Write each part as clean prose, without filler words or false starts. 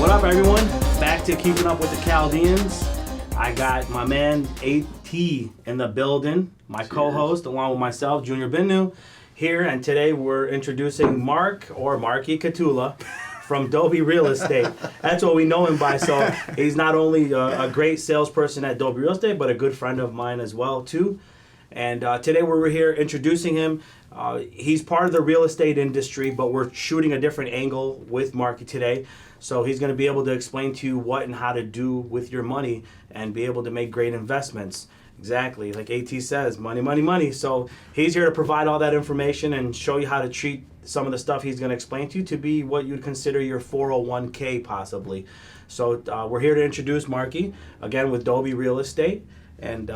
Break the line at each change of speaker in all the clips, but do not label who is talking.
What up, everyone? Back to Keeping Up with the Chaldeans. I got my man AT in the building, my co-host, along with myself, Junior Binno, here, and today we're introducing Mark, or Marky Kattula, from Dobi Real Estate. That's what we know him by, so he's not only a great salesperson at Dobi Real Estate, but a good friend of mine as well, too. And today we're here introducing him. He's part of the real estate industry, but we're shooting a different angle with Marky today. So he's going to be able to explain to you what and how to do with your money and be able to make great investments. Exactly, like AT says, money, money, money. So he's here to provide all that information and show you how to treat some of the stuff he's going to explain to you to be what you'd consider your 401k possibly. So we're here to introduce Marky, again with Dobi Real Estate. And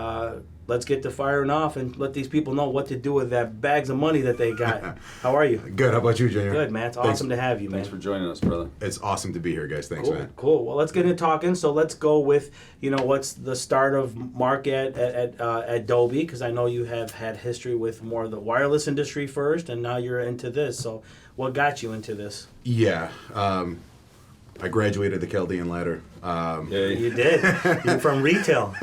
let's get to firing off and let these people know what to do with that bags of money that they got. How are you?
Good. How about you, Junior?
Good, man. It's awesome to have you, man.
Thanks for joining us, brother.
It's awesome to be here, guys. Thanks,
Cool,
man.
cool. Well, let's get into talking. So let's go with, what's the start of Mark at Dobi, because I know you have had history with more of the wireless industry first, and now you're into this. So what got you into this?
Yeah. I graduated the Chaldean Ladder.
You did. You're from retail.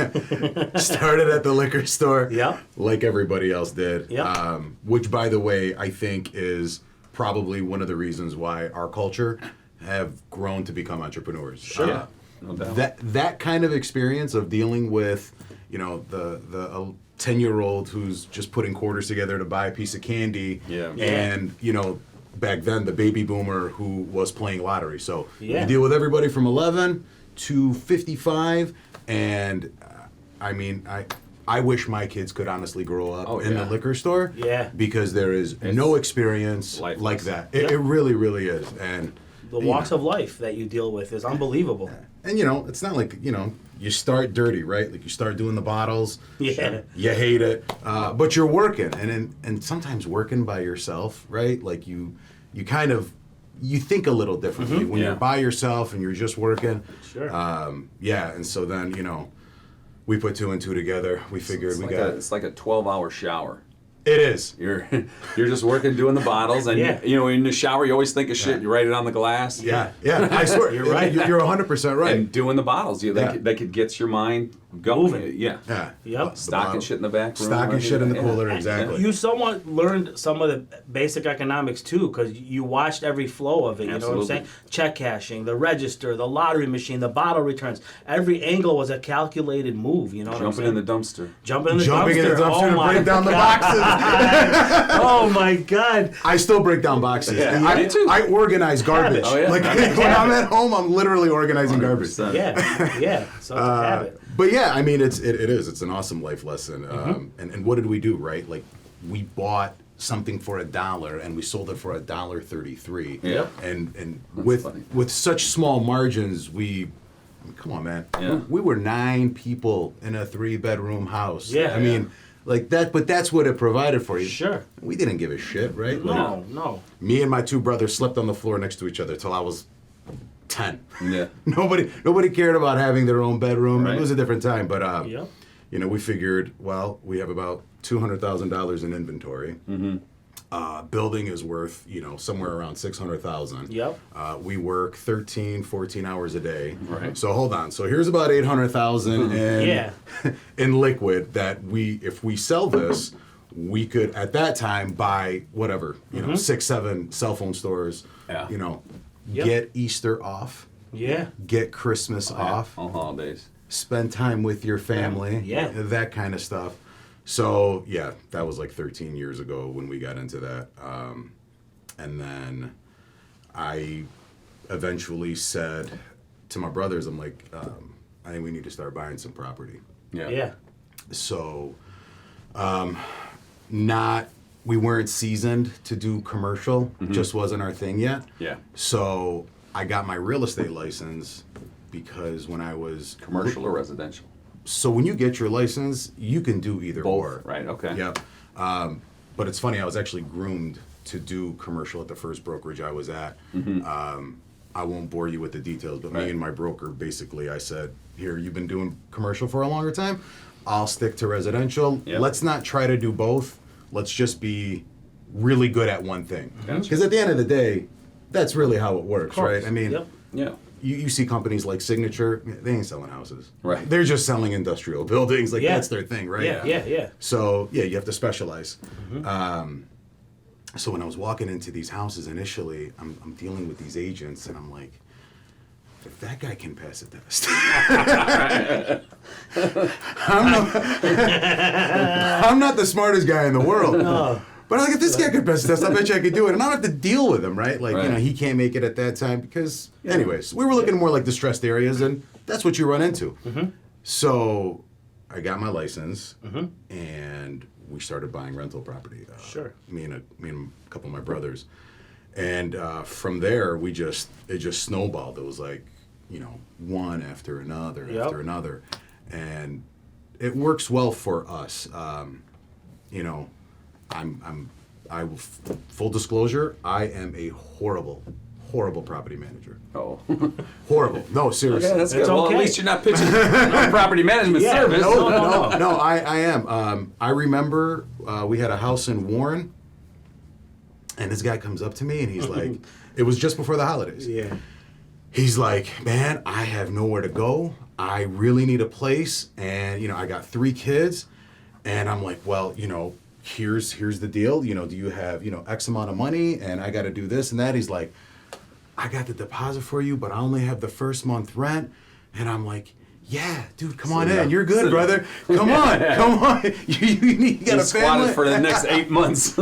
Started at the liquor store.
Yep.
Like everybody else did.
Yep.
Which, by the way, I think is probably one of the reasons why our culture have grown to become entrepreneurs.
Sure.
Yeah, no doubt.
That kind of experience of dealing with, the 10-year-old who's just putting quarters together to buy a piece of candy.
Yeah.
And, back then, the baby boomer who was playing lottery. So
Yeah.
you deal with everybody from 11 to 55, and I wish my kids could honestly grow up in the liquor store.
Yeah.
Because there is no experience
lifeless.
like that. It really, really is. And
The walks of life that you deal with is unbelievable.
and it's not like you start dirty, right? Like you start doing the bottles.
Yeah.
You hate it, but you're working, and sometimes working by yourself, right? Like you kind of think a little differently when you're by yourself and you're just working.
Sure.
And so then we put two and two together. We figured
It's like a 12-hour shower.
It is.
You're just working doing the bottles, and in the shower you always think of shit. You write it on the glass.
Yeah. I swear
You're right.
You're 100% right.
And doing the bottles, that could get your mind going.
Moving.
Yeah.
Yep.
Stocking shit in the back room.
Stocking shit in the cooler, exactly.
You somewhat learned some of the basic economics too, because you watched every flow of it. You know what I'm saying? Check cashing, the register, the lottery machine, the bottle returns. Every angle was a calculated move. You know what I'm saying?
Jumping in the dumpster.
Jumping in the
Jumping
dumpster.
in the dumpster
Oh
to break down the
God.
boxes.
Oh my God.
I still break down boxes.
Yeah,
I,
me too.
I organize garbage.
Oh, yeah.
Like when I'm at home, I'm literally organizing garbage.
100%.
Yeah. So it's a habit.
But yeah, I mean, it is. It's an awesome life lesson. And what did we do, right? Like, we bought something for $1 and we sold it for $1.33.
Yeah.
And
That's funny.
with such small margins, come on, man.
Yeah.
We were 9 people in a 3-bedroom house.
Yeah.
I mean, like that. But that's what it provided for you.
Sure.
We didn't give a shit, right? Like,
No.
me and my 2 brothers slept on the floor next to each other till I was 10.
Yeah.
Nobody cared about having their own bedroom.
Right.
It was a different time, but
Yep.
we figured, well, we have about $200,000 in inventory. Mm-hmm. Building is worth somewhere around $600,000.
Yep.
We work 13, 14 hours a day.
Right.
So hold on. So here's about $800,000 in in liquid that if we sell this, we could at that time buy whatever 6, 7 cell phone stores.
Yeah.
Yep.
Get Easter off.
Yeah.
Get Christmas off.
All holidays.
Spend time with your family.
Yeah.
That kind of stuff. So, yeah, that was like 13 years ago when we got into that. And then I eventually said to my brothers, I'm like, I think we need to start buying some property.
Yeah.
So, we weren't seasoned to do commercial, just wasn't our thing yet.
Yeah.
So I got my real estate license because when I was...
Commercial or residential?
So when you get your license, you can do either
Both,
or.
right, okay.
Yep. But it's funny, I was actually groomed to do commercial at the first brokerage I was at. I won't bore you with the details, but me and my broker, basically, I said, here, you've been doing commercial for a longer time. I'll stick to residential.
Yep.
Let's not try to do both. Let's just be really good at one thing.
Gotcha.
Because at the end of the day, that's really how it works, right? I mean,
Yep.
Yeah.
you see companies like Signature, they ain't selling houses.
Right.
They're just selling industrial buildings. Like,
Yeah.
that's their thing, right?
Yeah.
So, yeah, you have to specialize. So when I was walking into these houses initially, I'm dealing with these agents, and I'm like, if that guy can pass a test, I'm not the smartest guy in the world.
No.
But I'm like, if this guy could pass a test, I bet you I could do it. And I don't have to deal with him, right? Like,
Right.
he can't make it at that time because, anyways, we were looking more like distressed areas, and that's what you run into. So I got my license, and we started buying rental property.
Sure.
Me and a couple of my brothers. And from there, it just snowballed. It was like, one after another, after another. And it works well for us. Full disclosure, I am a horrible property manager.
Oh.
Horrible. No, seriously.
Okay, that's good.
It's
Well,
okay.
at least you're not pitching on property management
Yeah,
service.
No, I am. I remember we had a house in Warren, and this guy comes up to me, and he's like, it was just before the holidays.
Yeah.
He's like, man, I have nowhere to go. I really need a place, and I got 3 kids, and I'm like, well, here's the deal. Do you have X amount of money, and I got to do this and that. He's like, I got the deposit for you, but I only have the first month rent, and I'm like, yeah, dude, come on in. You're good, brother. Come on. You got a family.
He squatted for the next 8 months.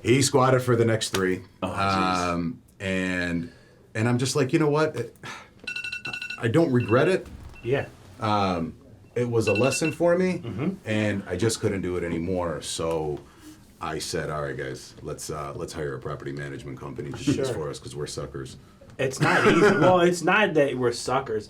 He squatted for the next 3.
Oh,
and I'm just like, you know what? I don't regret it.
Yeah.
It was a lesson for me, and I just couldn't do it anymore. So I said, all right, guys, let's hire a property management company to do this for us because we're suckers.
It's not easy. Well, it's not that we're suckers.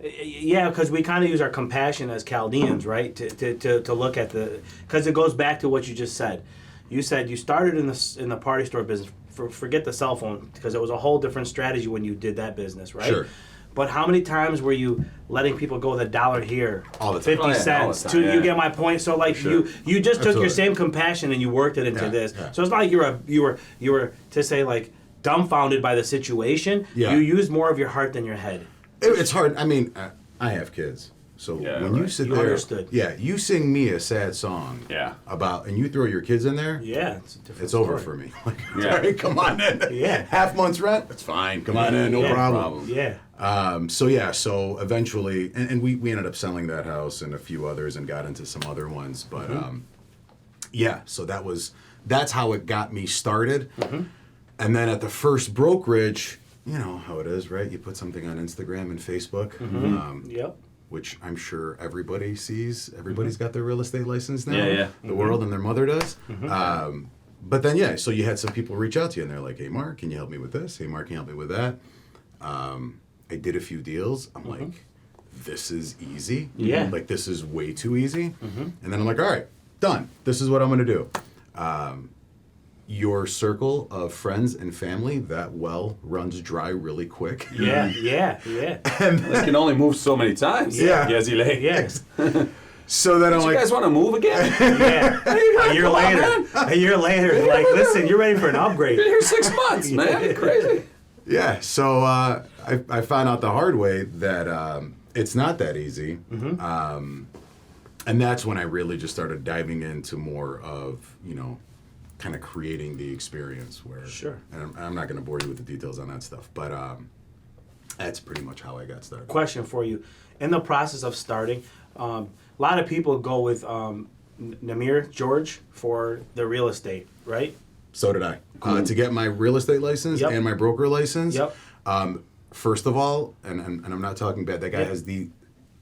Yeah, because we kind of use our compassion as Chaldeans, right? To look at because it goes back to what you just said. You said you started in the party store business. Forget the cell phone, because it was a whole different strategy when you did that business, right?
Sure.
But how many times were you letting people go the $1 here,
All the time.
50 cents?
all the time,
You get my point. So like you just took your
Absolutely.
same compassion and you worked it into this.
Yeah.
So it's not like you were to say like dumbfounded by the situation.
Yeah.
You used more of your heart than your head.
It's hard. I mean, I have kids. So
Yeah,
when you
right.
sit
You
there,
understood.
you sing me a sad song, and you throw your kids in there,
Yeah, it's a different
it's over
story.
for me. Like,
Yeah.
all right, come on in.
Yeah.
Half month's rent, it's fine. Come on in, no
Yeah.
problem.
Yeah.
So eventually, and we ended up selling that house and a few others and got into some other ones. But so that's how it got me started. And then at the first brokerage, you know how it is, right? You put something on Instagram and Facebook,
Yep.
which I'm sure everybody sees. Everybody's got their real estate license now.
Yeah.
The world and their mother does. But then, so you had some people reach out to you and they're like, hey, Mark, can you help me with this? Hey, Mark, can you help me with that? I did a few deals. I'm like, this is easy.
Yeah.
Like, this is way too easy. And then I'm like, all right, done. This is what I'm going to do. Your circle of friends and family, that well runs dry really quick.
Yeah.
This can only move so many times.
Yeah.
Yes.
So then I'm
You
like,
guys want to move again?
Yeah. A year later, like, listen, you're ready for an upgrade.
Been here 6 months, man. Crazy.
yeah. So I found out the hard way that it's not that easy. And that's when I really just started diving into more of, kind of creating the experience where,
Sure.
and I'm not going to bore you with the details on that stuff, but that's pretty much how I got started.
Question for you. In the process of starting, a lot of people go with Namir George for the real estate, right?
So did I. To get my real estate license
Yep.
and my broker license,
Yep.
First of all, and I'm not talking bad, that guy
Yeah.
has the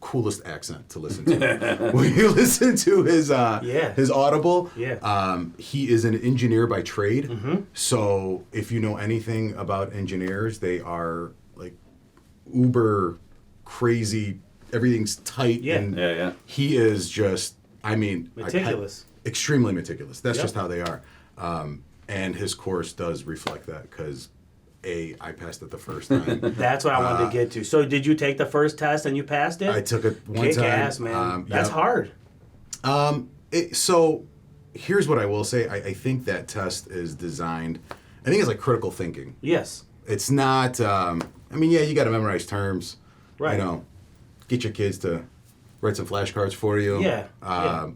coolest accent to listen to. When you listen to his Audible, he is an engineer by trade. So if you know anything about engineers, they are like uber crazy. Everything's tight.
Yeah.
And
Yeah.
he is just,
Meticulous.
extremely meticulous. That's
Yep.
just how they are. And his course does reflect that because I passed it the first time.
That's what I wanted to get to. So did you take the first test and you passed it?
I took it one
Kick
time.
ass, man. That's
yep.
hard.
So here's what I will say. I think that test is designed, I think it's like critical thinking.
Yes.
It's not, I mean, yeah, you got to memorize terms.
Right.
You know, get your kids to write some flashcards for you.
Yeah.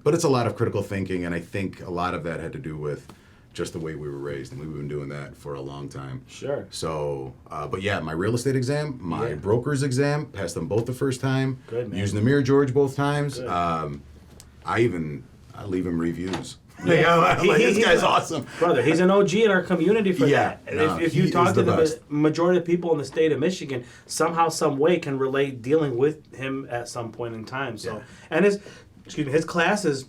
But it's a lot of critical thinking, and I think a lot of that had to do with just the way we were raised, and we've been doing that for a long time.
Sure.
So, but yeah, my real estate exam, my broker's exam, passed them both the first time.
Good, man.
Using the mirror George both times.
Good.
I leave him reviews.
Yeah.
I'm like, this guy's awesome.
Brother, he's an OG in our community for
Yeah,
that.
no,
If
he
you talk
is
to
the
the
best.
majority of people in the state of Michigan, somehow, some way can relate dealing with him at some point in time. So,
Yeah.
and his classes,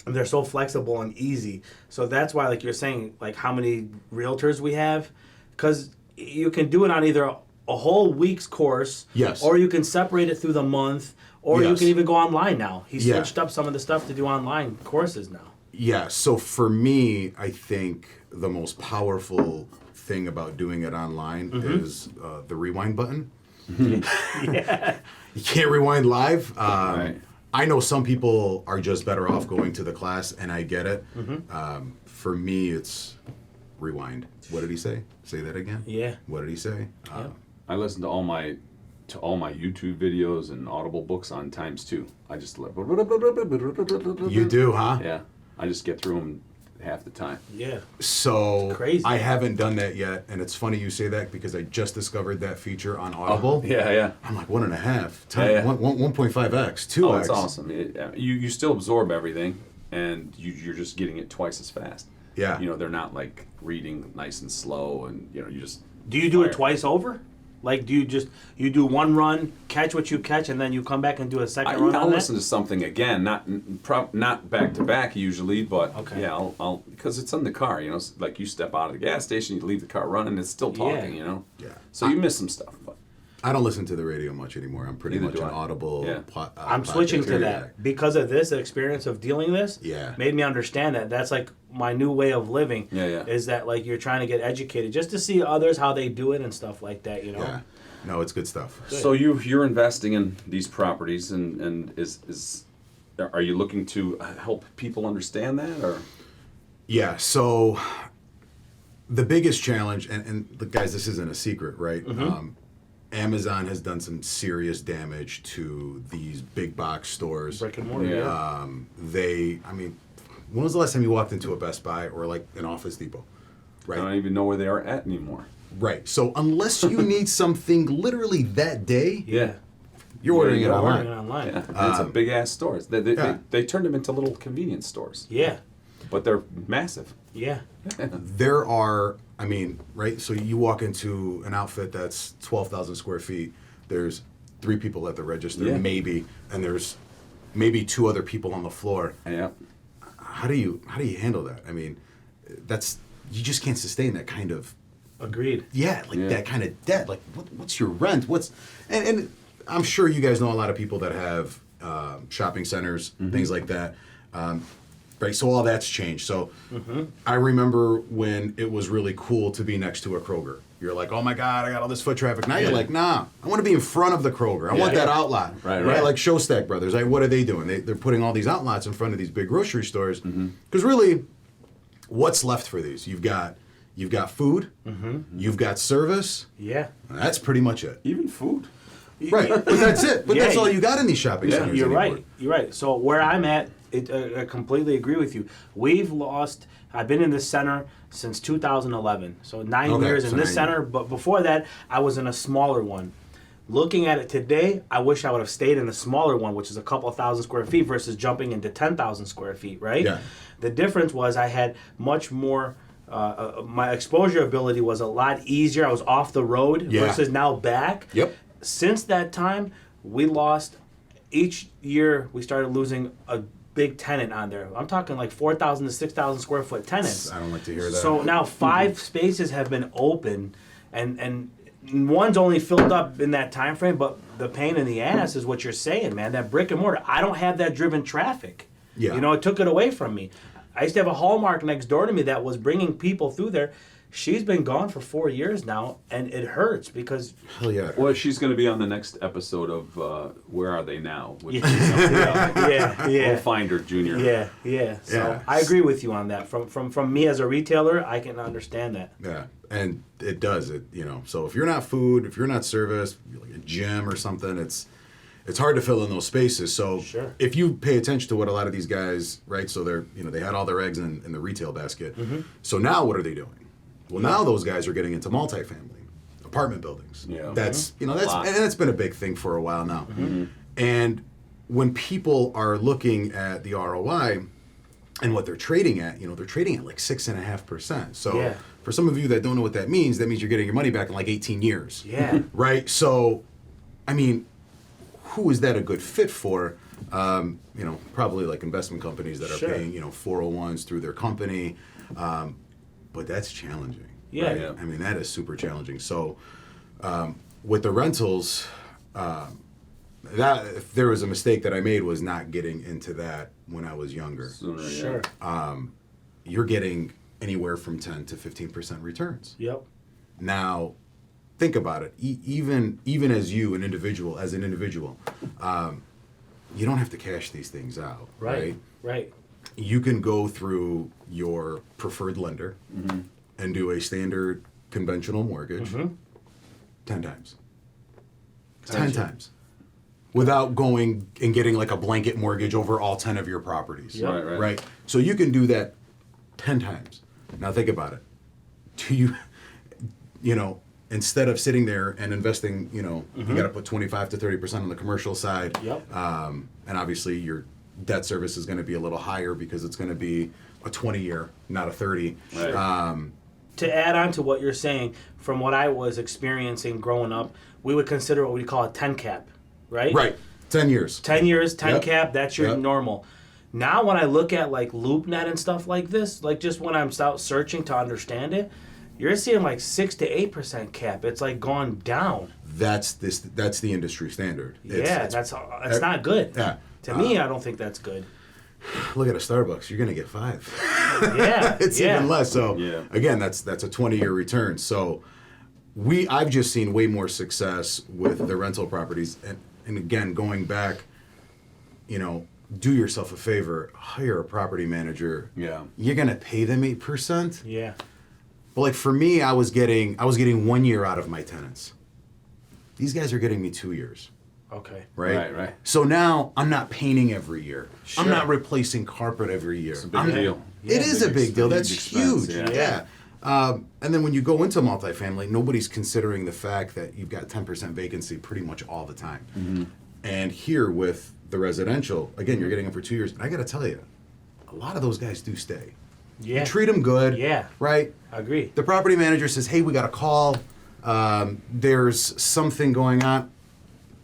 they're so flexible and easy. So that's why, like you're saying, like how many realtors we have, because you can do it on either a whole week's course,
Yes.
or you can separate it through the month, or you
Yes.
can even go online now. He
Yeah.
switched up some of the stuff to do online courses now.
Yeah, so for me, I think the most powerful thing about doing it online is the rewind button.
Yeah.
You can't rewind live.
Right.
I know some people are just better off going to the class, and I get it. For me, it's rewind. What did he say? Say that again?
Yeah.
What did he say?
I listen to all my YouTube videos and Audible books on times 2. I just
You do, huh?
Yeah, I just get through them half the time.
Yeah.
So
Crazy.
I haven't done that yet, and it's funny you say that because I just discovered that feature on Audible.
Yeah.
I'm like 1.5 times,
Yeah.
1.5x, 2x.
Oh, it's awesome. You still absorb everything, and you're just getting it twice as fast.
Yeah.
You know, they're not like reading nice and slow, and you just.
Do you do it
fire.
twice over? Like, do you do one run, catch what you catch, and then you come back and do a second run
I'll
on
listen
that?
to something again, not back to back usually, but
Okay.
yeah, I'll because it's in the car. You know, like you step out of the gas station, you leave the car running, it's still talking.
Yeah.
You know.
Yeah.
So you miss some stuff, but
I don't listen to the radio much anymore. I'm pretty
Neither
much
do
an
I.
Audible.
Yeah.
I'm switching to
podcaster.
that because of this experience of dealing this.
Yeah.
Made me understand that that's like my new way of living.
Yeah.
Is that like you're trying to get educated just to see others how they do it and stuff like that. You know.
Yeah. No, it's good stuff.
So you're investing in these properties, and are you looking to help people understand that, or?
Yeah. So the biggest challenge, and guys, this isn't a secret, right? Amazon has done some serious damage to these big box stores.
Brick and mortar.
Yeah.
Yeah.
I mean, when was the last time you walked into a Best Buy or like an Office Depot?
I
Right.
don't even know where they are at anymore.
Right. So unless you need something literally that day,
Yeah.
you're ordering it
You're
online.
Ordering it online.
Yeah, and it's a big ass stores. They turned them into little convenience stores,
Yeah.
but they're massive.
Yeah.
There are, I mean, right? So you walk into an outfit that's 12,000 square feet. There's 3 people at the register,
Yeah.
maybe, and there's maybe 2 other people on the floor.
Yeah.
How do you handle that? I mean, you just can't sustain that kind of
Agreed.
that kind of debt. Like, what's your rent? And I'm sure you guys know a lot of people that have shopping centers, things like that. Right, so all that's changed. So I remember when it was really cool to be next to a Kroger. You're like, oh my God, I got all this foot traffic. Now you're like, nah, I want to be in front of the Kroger. I want that outlot.
Right.
Like Showstack Brothers. What are they doing? They're putting all these outlets in front of these big grocery stores. Because really, what's left for these? You've got food, you've got service.
Yeah.
That's pretty much it.
Even food.
Right, but that's it. But
Yeah,
that's all you got in these shopping centers
You're
anymore.
right. You're right. So where I'm at, I completely agree with you. I've been in this center since 2011. So 9 years
so
in this
9
center. But before that, I was in a smaller one. Looking at it today, I wish I would have stayed in the smaller one, which is a couple thousand square feet versus jumping into 10,000 square feet, right?
Yeah.
The difference was I had much more, my exposure ability was a lot easier. I was off the road versus now back.
Yep.
Since that time, we lost, each year we started losing a big tenant on there. I'm talking like 4,000 to 6,000 square foot tenants.
I don't like to hear that.
So now 5 spaces have been open, and one's only filled up in that time frame, but the pain in the ass is what you're saying, man. That brick and mortar, I don't have that driven traffic.
Yeah.
You know, it took it away from me. I used to have a Hallmark next door to me that was bringing people through there. she's been gone for 4 years now, and it hurts because
Hell yeah.
Well, she's going to be on the next episode of Where Are They Now? Which
yeah.
We'll find her, Junior.
Yeah. So
Yeah.
I agree with you on that. From me as a retailer, I can understand that.
Yeah, and it does it. So if you're not food, if you're not service, you're like a gym or something, it's hard to fill in those spaces. So
Sure.
if you pay attention to what a lot of these guys, right? So they're they had all their eggs in the retail basket.
Mm-hmm.
So now what are they doing? Well, now those guys are getting into multifamily apartment buildings.
Yeah.
That's
A lot.
that's been a big thing for a while now.
Mm-hmm.
And when people are looking at the ROI and what they're trading at, they're trading at like 6.5%. So
Yeah.
for some of you that don't know what that means you're getting your money back in like 18 years.
Yeah.
Right? So, I mean, who is that a good fit for? Probably like investment companies that are
Sure.
paying, 401s through their company. But that's challenging.
Yeah.
Right?
Yeah.
I mean, that is super challenging. So, with the rentals, that if there was a mistake that I made was not getting into that when I was younger.
Sooner, yeah.
Sure.
You're getting anywhere from 10 to 15% returns.
Yep.
Now, think about it. Even as an individual, you don't have to cash these things out, right?
Right.
You can go through your preferred lender and do a standard conventional mortgage 10 times. 10 times. Without going and getting like a blanket mortgage over all 10 of your properties.
Yep.
Right.
So you can do that 10 times. Now think about it. Do instead of sitting there and investing, you got to put 25 to 30% on the commercial side.
Yep.
And obviously your debt service is going to be a little higher because it's going to be a 20-year, not a 30.
Right.
To add on to what you're saying, from what I was experiencing growing up, we would consider what we call a 10 cap, right?
Right. 10 years.
10 years, 10
Yep.
cap, that's your
Yep.
normal. Now when I look at like LoopNet and stuff like this, like just when I'm out searching to understand it, you're seeing like 6 to 8% cap. It's like gone down.
That's the industry standard.
It's not good.
Yeah.
To me, I don't think that's good.
Look at a Starbucks. You're going to get 5.
Yeah.
It's
yeah.
even less. So
Yeah.
again, that's a 20-year return. So I've just seen way more success with the rental properties. And again, going back, do yourself a favor, hire a property manager.
Yeah.
You're going to pay them 8%.
Yeah.
But like for me, I was getting 1 year out of my tenants. These guys are getting me 2 years.
Okay.
Right?
Right.
So now I'm not painting every year.
Sure.
I'm not replacing carpet every year.
It's a big deal.
It is a big deal. That's
expense,
huge.
yeah.
Yeah. And then when you go into multifamily, nobody's considering the fact that you've got 10% vacancy pretty much all the time.
Mm-hmm.
And here with the residential, again, you're getting them for 2 years. And I got to tell you, a lot of those guys do stay.
Yeah.
You treat them good.
Yeah.
Right?
I agree.
The property manager says, hey, we got a call. There's something going on.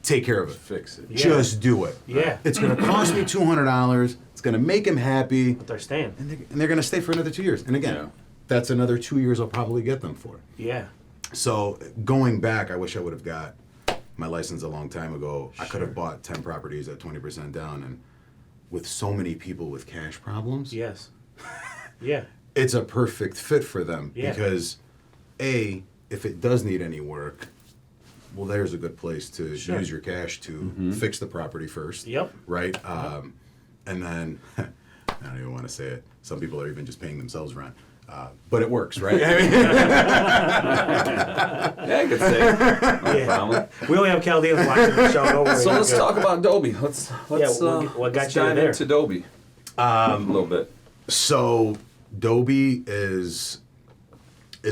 Take care of it.
Fix it.
Yeah.
Just do it.
Yeah.
It's going to cost me $200. It's going to make them happy.
But they're staying.
And they're going to stay for another 2 years. And again,
Yeah.
that's another 2 years I'll probably get them for.
Yeah.
So going back, I wish I would have got my license a long time ago. I could
Sure.
have bought 10 properties at 20% down. And with so many people with cash problems,
Yes. Yeah.
it's a perfect fit for them.
Yeah.
Because, A, if it does need any work, well, there's a good place to
Sure.
use your cash to fix the property first.
Yep.
Right? And then, I don't even want to say it. Some people are even just paying themselves rent. But it works, right? I mean,
Yeah, I could say. No problem.
We only have Chaldeans watching the show. Don't worry.
So
You're
let's
good.
talk about Dobi. Let's
what got
let's
you
dive
there?
into Dobi a little bit.
so Dobi is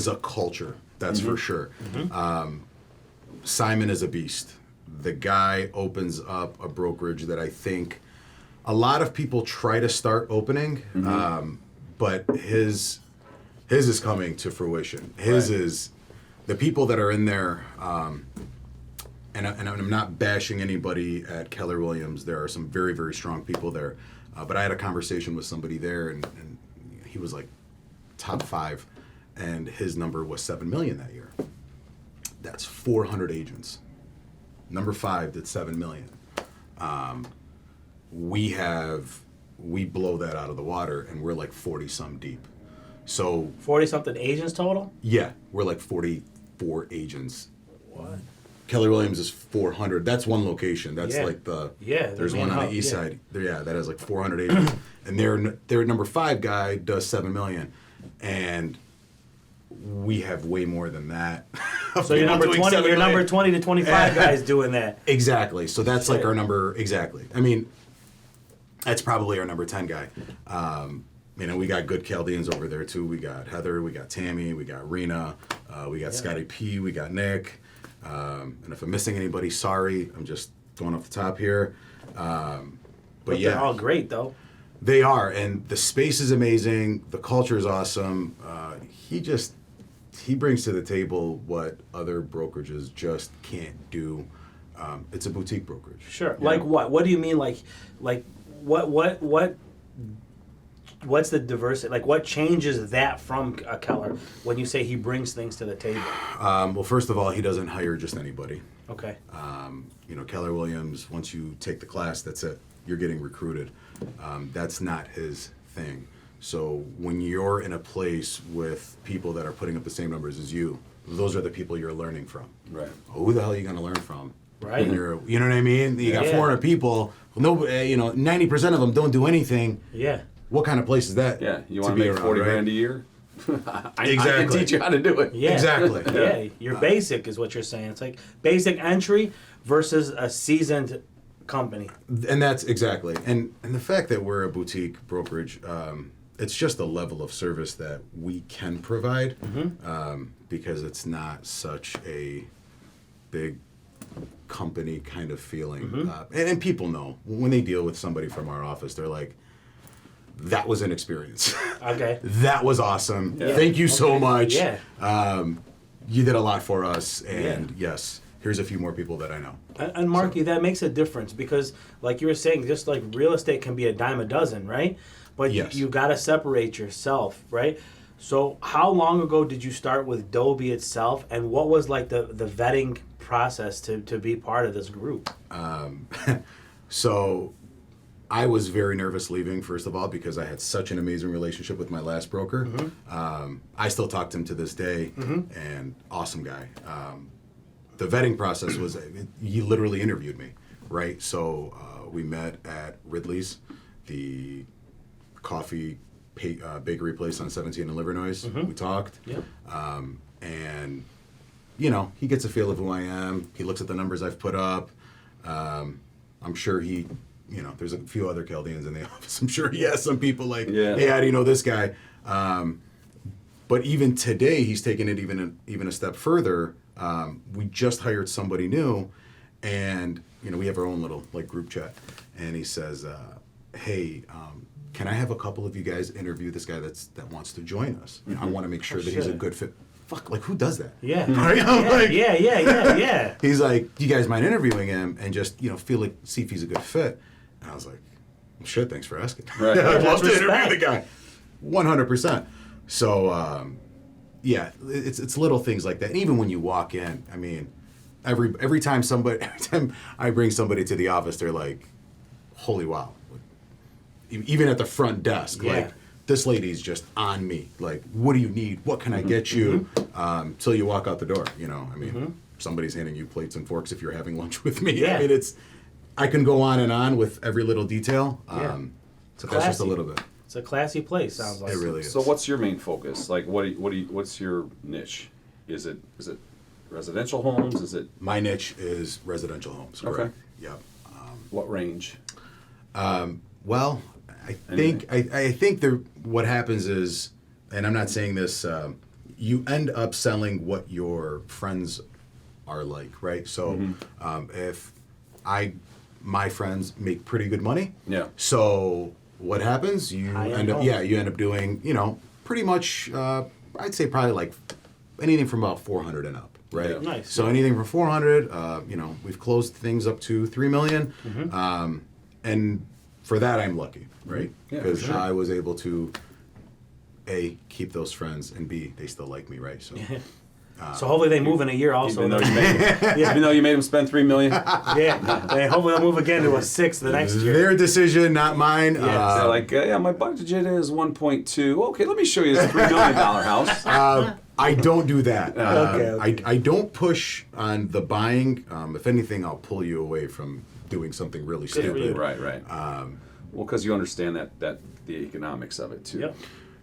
a culture, that's for sure. Simon is a beast. The guy opens up a brokerage that I think a lot of people try to start opening, but his is coming to fruition. His
Right.
is the people that are in there. And I'm not bashing anybody at Keller Williams. There are some very, very strong people there. But I had a conversation with somebody there, and he was like top 5, and his number was 7 million that year. That's 400 agents. Number 5 did 7 million. We blow that out of the water, and we're like 40 some deep. So
40-something agents total?
yeah, we're like 44 agents.
What?
Keller Williams is 400. That's one location. That's
Yeah.
like the
Yeah,
There's
the
one
main
on
hub,
the east
yeah.
side. Yeah, that has like 400 agents, and their number 5 guy does 7 million, and we have way more than that.
So you're number 20. You're number 20 to 25 guys doing that.
Exactly. So that's like
Shit.
our number. Exactly. I mean, that's probably our number 10 guy. We got good Chaldeans over there too. We got Heather, we got Tammy, we got Rena, we got Scotty P, we got Nick. And if I'm missing anybody, sorry. I'm just going off the top here. But yeah,
They're all great though.
they are, and the space is amazing. The culture is awesome. He brings to the table what other brokerages just can't do. It's a boutique brokerage.
Sure. Like what? What do you mean? Like what's the diversity? Like what changes that from a Keller when you say he brings things to the table?
Well, first of all, he doesn't hire just anybody.
Okay.
Keller Williams, once you take the class, that's it. You're getting recruited. That's not his thing. So when you're in a place with people that are putting up the same numbers as you, those are the people you're learning from.
Right.
Who the hell are you going to learn from?
Right.
When you know what I mean? You got
Yeah.
400 people. No, 90% of them don't do anything.
Yeah.
What kind of place is that?
Yeah, you
to
want to
be
make
around,
40
right?
grand a year? I can
Exactly.
teach you how to do it.
Yeah.
Exactly.
Yeah. Your basic is what you're saying. It's like basic entry versus a seasoned company.
And that's exactly. And the fact that we're a boutique brokerage, it's just the level of service that we can provide, because it's not such a big company kind of feeling. And people know when they deal with somebody from our office, they're like, that was an experience.
Okay.
That was awesome.
Yeah.
Thank you so
Okay.
much.
Yeah.
You did a lot for us. And yes, here's a few more people that I know.
And Marky, that makes a difference because, like you were saying, just like real estate can be a dime a dozen, right? But
Yes.
you got to separate yourself, right? So how long ago did you start with Dobi itself, and what was like the vetting process to be part of this group?
So I was very nervous leaving, first of all, because I had such an amazing relationship with my last broker. I still talk to him to this day, and awesome guy. The vetting process was, he literally interviewed me, right? So we met at Ridley's, the coffee bakery place on 17 in Livernois. We talked.
Yeah.
And, he gets a feel of who I am. He looks at the numbers I've put up. I'm sure there's a few other Chaldeans in the office. I'm sure he has some people like, hey, how do you know this guy? But even today, he's taken it even a step further. We just hired somebody new, and we have our own little group chat. And he says, hey, can I have a couple of you guys interview this guy that wants to join us? I want to make sure that he's a good fit. Fuck, who does that?
Yeah.
Right? I'm
Yeah.
He's like, do you guys mind interviewing him and just, see if he's a good fit? And I was like, well, shit, thanks for asking.
Right.
I'd love to
That's
interview the guy. 100%. So, it's little things like that. And even when you walk in, I mean, every time I bring somebody to the office, they're like, holy wow. Even at the front desk,
Yeah.
this lady's just on me. Like, what do you need? What can I get you? Till you walk out the door, somebody's handing you plates and forks if you're having lunch with me.
Yeah.
I mean, I can go on and on with every little detail.
Yeah.
So that's just a
Classy.
little bit.
It's a classy place, sounds like.
It really is.
So what's your main focus? Like, what's your niche? Is it residential homes? Is it
My niche is residential homes.
Okay.
Correct. Yep.
what range?
Well, I think what happens is, and I'm not saying this, you end up selling what your friends are like, right? So if my friends make pretty good money,
Yeah.
So what happens? You
High-end
end up doing pretty much I'd say probably like anything from about 400 and up, right?
Yeah.
Nice.
So anything from 400, we've closed things up to 3 million, and for that I'm lucky, right?
Yeah, for
Because
sure.
I was able to A, keep those friends, and B, they still like me, right? So
So hopefully they move in a year also.
Even though you made them spend $3 million.
Yeah, and hopefully they'll move again to a 6 the next year.
Their decision, not mine.
They're like, yeah, my budget is 1.2. Okay, let me show you this $3 million house.
I don't do that.
Okay.
I don't push on the buying. If anything, I'll pull you away from doing something really stupid.
Right. Well, because you understand that the economics of it too.
Yep.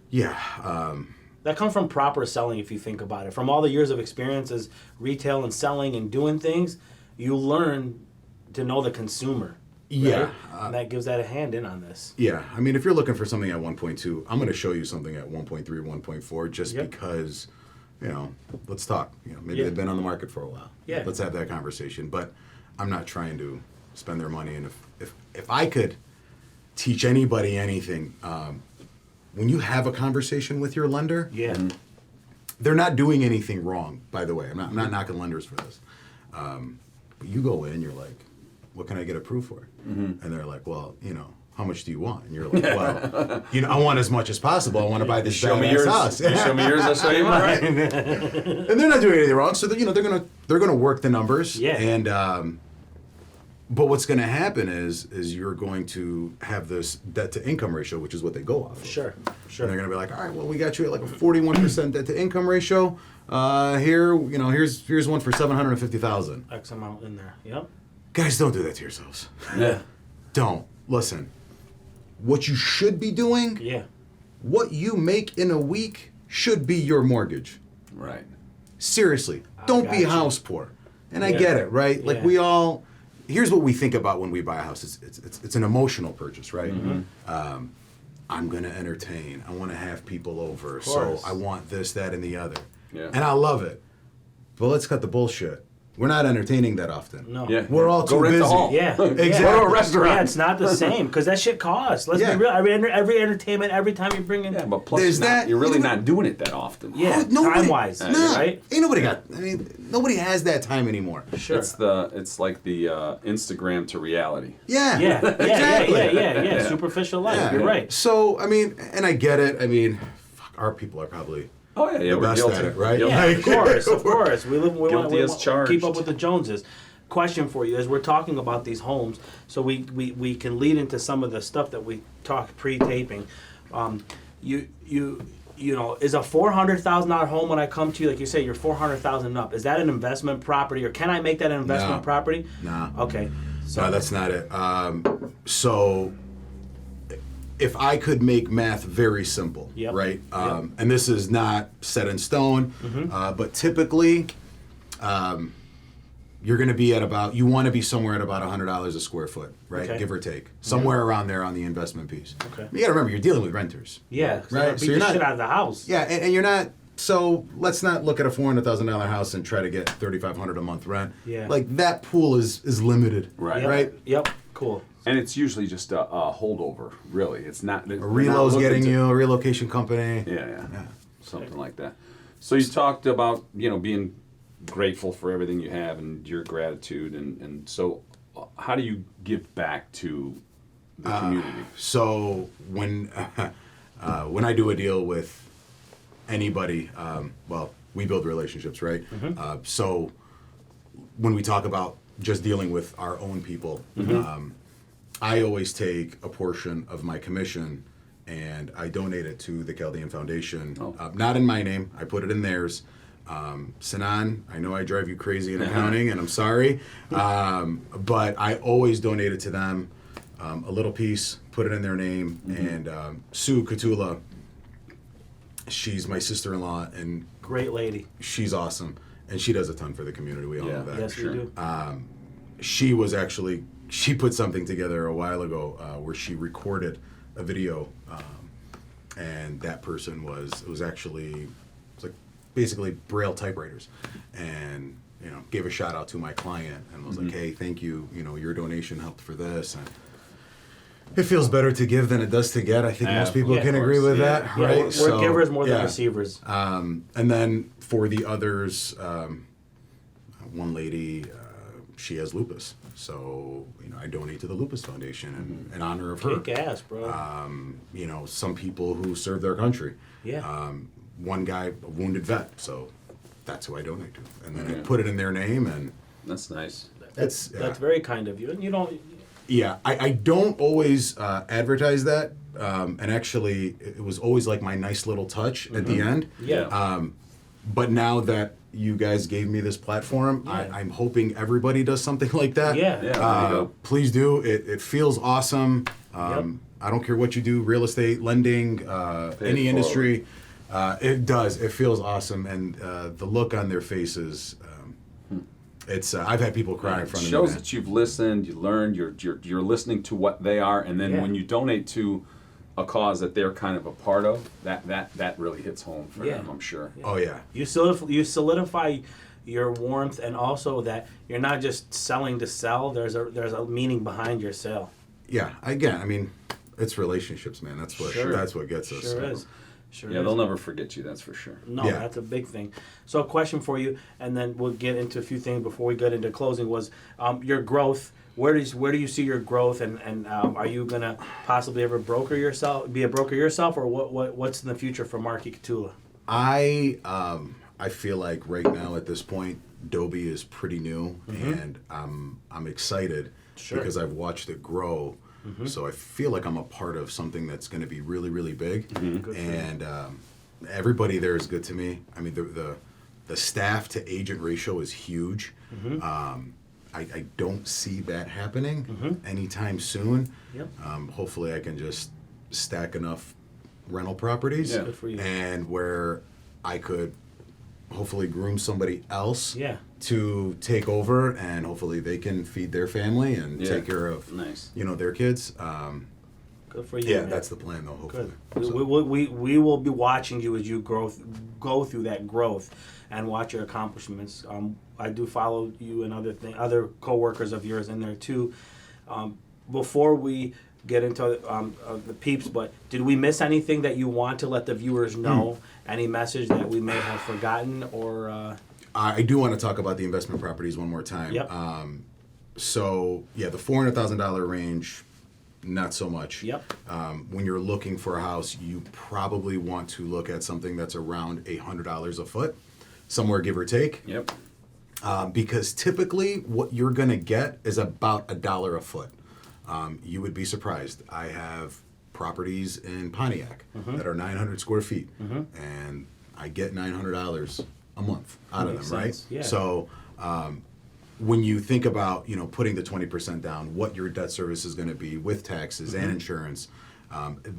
Yeah.
That comes from proper selling, if you think about it. From all the years of experience as retail and selling and doing things, you learn to know the consumer.
Yeah.
Right? And that gives that a hand in on this.
Yeah. I mean, if you're looking for something at 1.2, I'm going to show you something at 1.3, 1.4, just because, let's talk. Maybe they've been on the market for a while.
Yeah.
Let's have that conversation. But I'm not trying to spend their money. And if I could teach anybody anything, when you have a conversation with your lender, they're not doing anything wrong, by the way. I'm not knocking lenders for this. But you go in, you're like, what can I get approved for? And they're like, well, how much do you want? And you're like, well, I want as much as possible. I want to buy this
Show me yours.
house.
You show me yours, I'll show you mine.
Right. And they're not doing anything wrong, so they're gonna work the numbers.
Yeah.
And but what's going to happen is you're going to have this debt to income ratio, which is what they go off of.
Sure.
And they're going to be like, all right, well, we got you at like a 41% debt to income ratio. Here's one for $750,000.
X amount in there. Yep.
Guys, don't do that to yourselves.
Yeah.
Don't. Listen. What you should be doing, what you make in a week should be your mortgage.
Right.
Seriously. Don't be house poor. And I get it, right? Like we all... Here's what we think about when we buy a house. It's an emotional purchase, right? I'm going to entertain. I want to have people over. So I want this, that, and the other.
Yeah.
And I love it. But let's cut the bullshit. We're not entertaining that often.
No.
Yeah.
We're all too
rent
busy.
the hall.
Yeah.
Exactly.
Go to a restaurant.
Yeah, it's not the same because that shit costs. Let's
Yeah.
be real. Every entertainment, every time you bring in.
Yeah, but plus
There's that.
you're really not doing it that often.
Yeah.
Nobody-
Time-wise,
Nah,
right?
Ain't nobody got... nobody has that time anymore.
Sure.
It's like the Instagram to reality.
Yeah.
Yeah.
Exactly.
Yeah. Superficial life.
Yeah.
You're right.
So, and I get it. Fuck, our people are probably...
Oh yeah,
the
we're
best
guilty.
at it, right?
Yeah, of course. We
Guilty as
want
charged.
keep up with the Joneses. Question for you: as we're talking about these homes, so we can lead into some of the stuff that we talked pre-taping. Is a $400,000 home when I come to you, like you say, you're $400,000 up? Is that an investment property, or can I make that an investment property?
No.
Okay. So
No, that's not it. So, if I could make math very simple,
Yep.
right? And this is not set in stone, but typically, you're going to be at about, you want to be somewhere at about $100 a square foot, right?
Okay.
Give or take. Somewhere around there on the investment piece.
Okay.
You got to remember, you're dealing with renters.
yeah,
Right,
beat
so
the
you're not-
shit out of the house.
Yeah, and you're not, so let's not look at a $400,000 house and try to get $3,500 a month rent.
Yeah.
Like, that pool is limited.
Right.
Yep.
Right?
Yep. Cool.
And it's usually just a holdover, really. It's not.
A relo's getting you, a relocation company.
Yeah. Something like that. So you talked about being grateful for everything you have and your gratitude, and so how do you give back to the community?
So when I do a deal with anybody, we build relationships, right? So when we talk about just dealing with our own people, I always take a portion of my commission and I donate it to the Chaldean Foundation. Not in my name, I put it in theirs. Sinan, I know I drive you crazy in accounting, and I'm sorry, but I always donate it to them. A little piece, put it in their name, and Sue Kattula, she's my sister-in-law, and
Great lady.
she's awesome, and she does a ton for the community. We all know that.
Yes,
sure.
we do.
She put something together a while ago where she recorded a video, and that person was like basically Braille typewriters, and gave a shout out to my client and was like, hey, thank you, your donation helped for this, and it feels better to give than it does to get. I think most people
Yeah,
can
of
agree
course.
with that,
Yeah,
right?
we're givers more than receivers.
And then for the others, one lady, she has lupus. So, I donate to the Lupus Foundation in honor of her.
Kick ass, bro.
Some people who serve their country.
Yeah.
One guy, a wounded vet. So, that's who I donate to, and then I put it in their name, and
That's nice.
That's very kind of you. And you don't.
yeah, I don't always advertise that, and actually, it was always like my nice little touch at the end.
Yeah.
But now that you guys gave me this platform, I'm hoping everybody does something like that.
Yeah.
Yeah, there you go.
Please do. It feels awesome. I don't care what you do, real estate, lending, any industry. It does. It feels awesome, and the look on their faces. It's. I've had people cry in front of me.
It shows that you've listened, you learned, you're listening to what they are, and then when you donate to a cause that they're kind of a part of, that really hits home for them, I'm sure.
Oh yeah.
You solidify your warmth, and also that you're not just selling to sell. There's a meaning behind your sale.
Yeah. Again, I mean, it's relationships, man. That's what gets us.
Sure is. Sure
Yeah,
is.
they'll never forget you, that's for sure.
No,
Yeah.
that's a big thing. So a question for you, and then we'll get into a few things before we get into closing, was your growth. Where do you see your growth, and are you going to possibly ever be a broker yourself, or what's in the future for Mark Kattula?
I feel like right now at this point, Dobi is pretty new, and I'm excited because I've watched it grow. So I feel like I'm a part of something that's going to be really, really big, and everybody there is good to me. I mean, the staff to agent ratio is huge. I don't see that happening anytime soon.
Yep.
Hopefully, I can just stack enough rental properties,
Yeah.
Good for you.
and where I could hopefully groom somebody else
Yeah.
to take over, and hopefully they can feed their family and take care of
Nice.
their kids.
Good for you.
Yeah,
man.
that's the plan though. Hopefully.
Good.
So-
We will be watching you as you go through that growth, and watch your accomplishments. I do follow you and other coworkers of yours in there too. Before we get into the peeps, but did we miss anything that you want to let the viewers know? Any message that we may have forgotten, or?
I do want to talk about the investment properties one more time.
Yep.
So yeah, the $400,000 range, not so much.
Yep.
When you're looking for a house, you probably want to look at something that's around $800 a foot, somewhere give or take.
Yep.
Because typically what you're going to get is about $1 a foot. You would be surprised. I have properties in Pontiac that are 900 square feet, and I get $900 a month out of them,
Makes
right?
sense, yeah.
So when you think about putting the 20% down, what your debt service is going to be with taxes and insurance,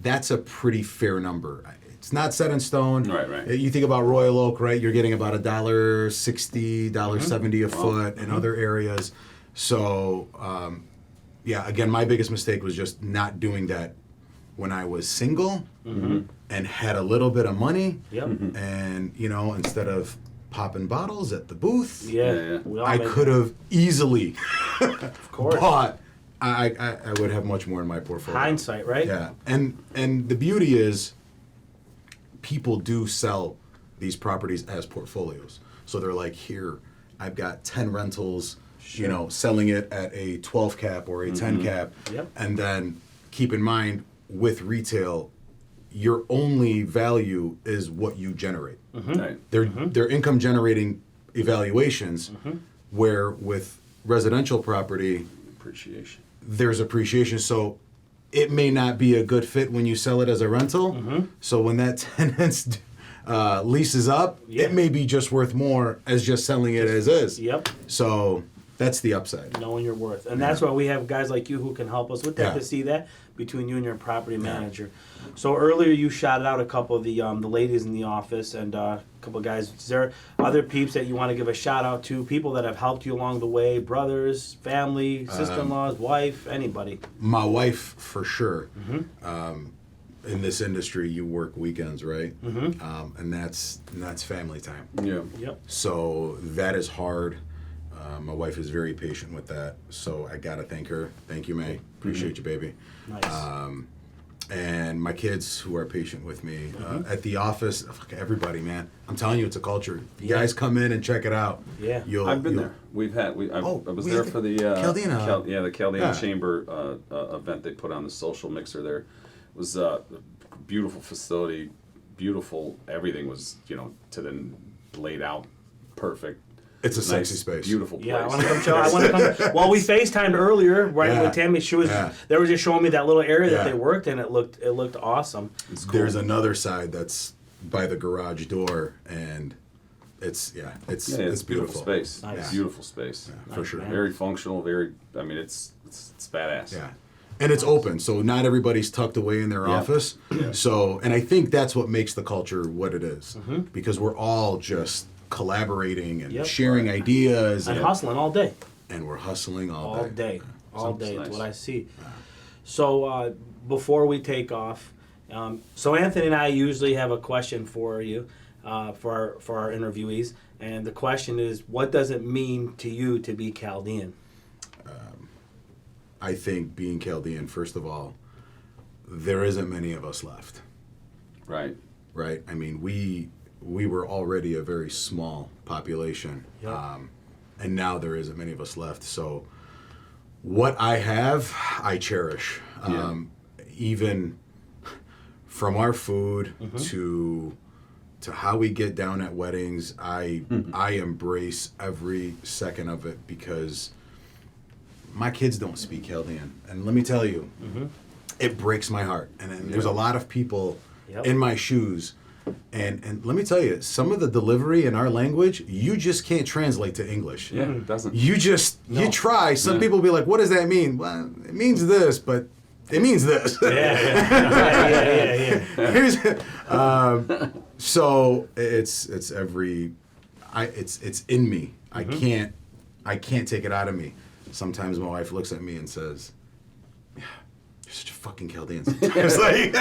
that's a pretty fair number. It's not set in stone.
Right.
You think about Royal Oak, right? You're getting about $1.60, $1.70 a foot in other areas. So, yeah, again, my biggest mistake was just not doing that when I was single and had a little bit of money.
Yep.
And, instead of popping bottles at the booth,
Yeah. We all
I
make
could have easily
Of course.
bought. I would have much more in my portfolio.
Hindsight, right?
Yeah, and the beauty is, people do sell these properties as portfolios. So they're like, here, I've got 10 rentals, selling it at a 12 cap or a 10 cap.
Yep.
And then keep in mind, with retail, your only value is what you generate.
Right.
They're income generating evaluations, where with residential property,
Appreciation.
there's appreciation. So it may not be a good fit when you sell it as a rental. So when that tenant's leases up, it may be just worth more as just selling it as is.
Yep.
So that's the upside.
Knowing your worth, and that's why we have guys like you who can help us with that,
Yeah.
to see that between you and your property manager. So earlier you shouted out a couple of the ladies in the office and a couple of guys. Is there other peeps that you want to give a shout out to? People that have helped you along the way, brothers, family, sister-in-laws, wife, anybody.
My wife, for sure. In this industry, you work weekends, right? And that's family time.
Yeah.
Yep.
So that is hard. My wife is very patient with that. So I gotta thank her. Thank you, May. Appreciate you, baby.
Nice.
And my kids who are patient with me at the office. Everybody, man, I'm telling you, it's a culture. You guys come in and check it out.
Yeah.
I've been there. I was there for the
Chaldean,
the Chaldean
yeah.
Chamber event they put on, the social mixer there. It was a beautiful facility, beautiful. Everything was to then laid out perfect.
It's a
nice,
sexy space.
Beautiful place.
Yeah, I want to come show. I want to come. Well, we FaceTimed earlier, right
Yeah.
when Tammy,
Yeah.
they were just showing me that little area that
Yeah.
they worked in. It looked awesome.
It's cool.
There's another side that's by the garage door, and it's
beautiful
beautiful
space.
Nice.
It's beautiful space.
Yeah, for sure.
man.
Very functional. Very. I mean, it's badass.
Yeah. And it's open, so not everybody's tucked away in their
Yeah.
office. So, and I think that's what makes the culture what it is, because we're all just collaborating and
Yep.
sharing ideas,
And hustling all day.
and we're hustling all
All
day.
day. All day.
Nice.
That's what I see. So before we take off, so Anthony and I usually have a question for you, for our interviewees, and the question is, what does it mean to you to be Chaldean?
I think being Chaldean, first of all, there isn't many of us left,
Right.
right? I mean, we were already a very small population,
Yep.
and now there isn't many of us left. So, what I have, I cherish.
Yeah.
Even from our food
Mm-hmm.
to how we get down at weddings, I embrace every second of it, because my kids don't speak Chaldean, and let me tell you, it breaks my heart. And there's a lot of people
Yep.
in my shoes, and let me tell you, some of the delivery in our language, you just can't translate to English.
Yeah. It doesn't.
You try. Some
Yeah.
people will be like, "What does that mean?" Well, it means this, but it means this.
Yeah.
Here's, so it's in me. I can't take it out of me. Sometimes my wife looks at me and says, "Yeah, you're such a fucking Chaldean." It's like,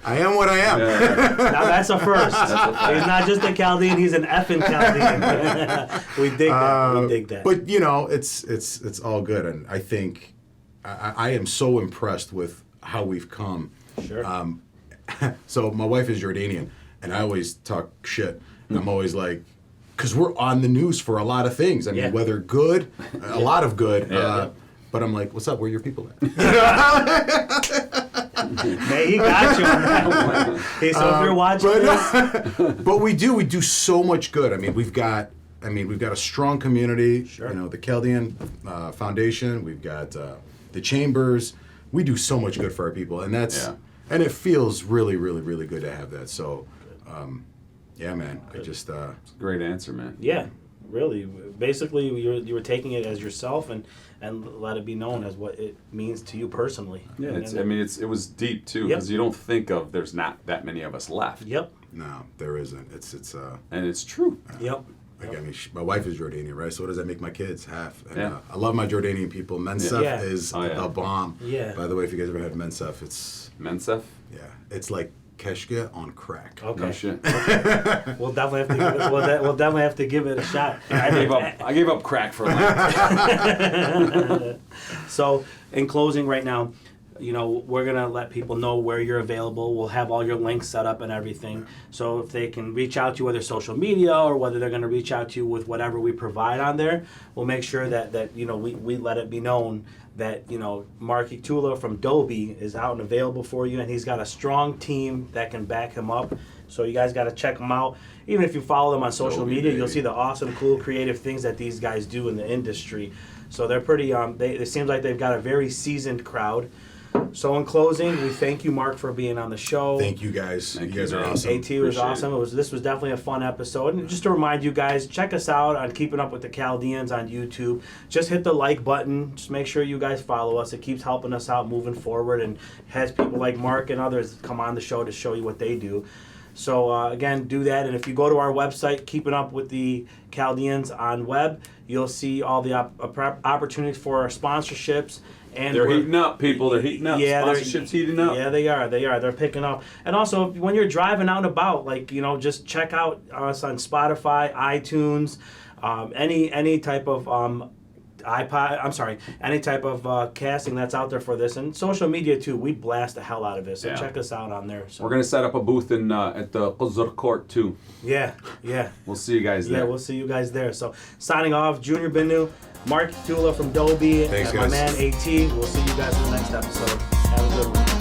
I am what I am.
Now that's a first. He's not just a Chaldean; he's an effing Chaldean. We dig that. We dig that.
But you know, it's all good, and I think I am so impressed with how we've come.
Sure.
So my wife is Jordanian, and I always talk shit. And I'm always like, because we're on the news for a lot of things. I mean,
Yeah.
whether good, a lot of good.
Yeah.
But I'm like, what's up? Where are your people at?
Hey, he got you on that one. Hey, so if you're watching this,
But we do so much good. I mean, we've got a strong community.
Sure.
You know, the Chaldean Foundation. We've got the chambers. We do so much good for our people, and and it feels really, really, really good to have that. So, yeah, man, I just
Great answer, man.
yeah, really. Basically, you were taking it as yourself and let it be known as what it means to you personally.
Yeah.
And
It was deep too,
Yep.
because you don't think of there's not that many of us left.
Yep.
no, there isn't. It's
And it's true.
Yep.
like, I mean, my wife is Jordanian, right? So what does that make my kids half? And,
Yeah.
I love my Jordanian people. Mensef
Yeah.
is
Oh, yeah.
the bomb.
Yeah.
By the way, if you guys ever had Mensef, it's
Mensef?
it's like keshka on crack.
Okay.
No shit.
We'll definitely have to give it. We'll definitely have to give it a shot.
I gave up crack for a life.
So, in closing, right now, you know, we're gonna let people know where you're available. We'll have all your links set up and everything. So if they can reach out to you, whether social media or whether they're gonna reach out to you with whatever we provide on there, we'll make sure that you know we let it be known that, you know, Mark Kattula from Dobi is out and available for you, and he's got a strong team that can back him up. So you guys got to check them out. Even if you follow them on social
Dobi,
media, you'll
baby.
see the awesome, cool, creative things that these guys do in the industry. So they're pretty. It seems like they've got a very seasoned crowd. So in closing, we thank you, Mark, for being on the show.
Thank you guys.
Thank
you guys
you,
are
man.
awesome.
AT was
Appreciate
awesome. This was definitely a fun episode. And just to remind you guys, check us out on Keeping Up with the Chaldeans on YouTube. Just hit the like button. Just make sure you guys follow us. It keeps helping us out moving forward and has people like Mark and others come on the show to show you what they do. So again, do that. And if you go to our website, Keeping Up with the Chaldeans on web, you'll see all the opportunities for our sponsorships. And
They're
we're-
heating up, people. They're heating up.
Yeah,
Sponsorship's heating up.
Yeah, they are. They're picking up. And also, when you're driving out and about, like, you know, just check out us on Spotify, iTunes, any type of any type of casting that's out there for this, and social media too. We blast the hell out of it. So
Yeah.
check us out on there. So
We're going to set up a booth in at the Quzr Court, too.
yeah.
We'll see you guys there.
Yeah, we'll see you guys there. So signing off, Junior Binno, Mark Kattula from Dobi,
Thanks,
and
guys.
my man AT. We'll see you guys in the next episode. Have a good one.